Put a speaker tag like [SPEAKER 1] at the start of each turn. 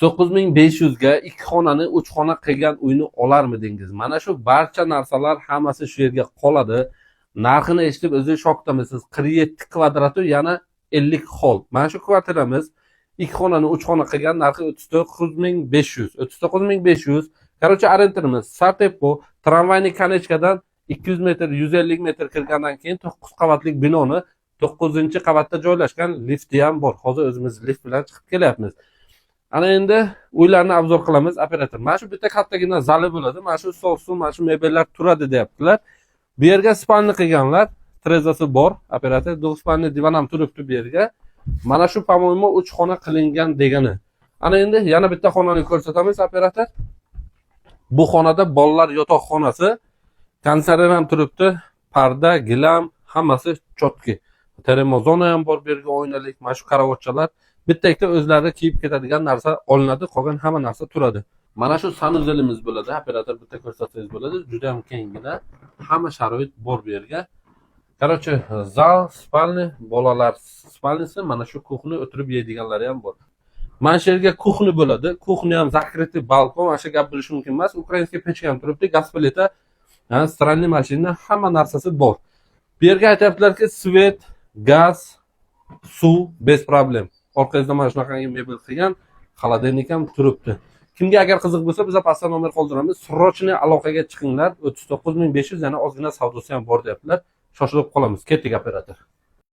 [SPEAKER 1] 39.500 ga 2 xonani 3 xona qilgan uyni olarmidingiz? Mana shu barcha narsalar hammasi shu yerga qoladi. Narxini eshitib o'zingiz shokdamisiz? 47 kvadrati yana 50 xol. Mana shu kvartiramiz 2 xonani 3 xona qilgan narxi 39.500. 39.500. Короче, arendamiz Sartepo tramvayni konechkadan 200 metr, 150 metr kirgandan keyin 9 qavatli binoni 9-qavatda joylashgan, lifti ham bor. Hozir o'zimiz lift bilan chiqib kelyapmiz. Ana endi uylarni obzor qilamiz, operator. Mana shu bitta kattagina zali bo'ladi. Mana shu stol, mana shu mebellar turadi deyaptilar. Bu yerga spalni qilganlar, trezasi bor, operator. Spalni divan ham turibdi bu yerga. Mana shu по-моему 3 xona qilingan degani. Ana endi yana bitta xonani ko'rsatamiz, operator. Bu xonada bolalar yotoq xonasi, konserver ham turibdi, parda, gilam, hammasi chotki. Termozona ham bor, bu yerga oynalik, mana shu karavotchalar. Bitta ikkita o'zlari kiyib ketadigan narsa olinadi, qolgan hamma narsa turadi. Mana shu sanuzelimiz bo'ladi, operator bitta ko'rsatsangiz bo'ladi. Juda ham kengina, hamma sharoit bor bu yerga. Короче, zal, spalni, bolalar spalnisi, mana shu kuxni o'tirib yeydiganlari ham bor. Mana shu yerga kuxni bo'ladi. Kuxni ham zakrytый balkon, mana shu gap bilish mumkin emas. Ukrainskiy pechka ham turibdi, gaz plita, stranli mashina, hamma narsasi bor. Bu yerga aytayaptilarki, svet, gaz, suv bez problem. Orqangizda mana shunaqangi mebel qilgan, xolodilnik ham turibdi. Kimga agar qiziq bo'lsa, biz pastda nomer qoldiramiz. Srochniy aloqaga chiqinglar. 39.500 yana ozgina savdosi ham bor deyaptilar. Shoshilib qolamiz. Ketdik, operator.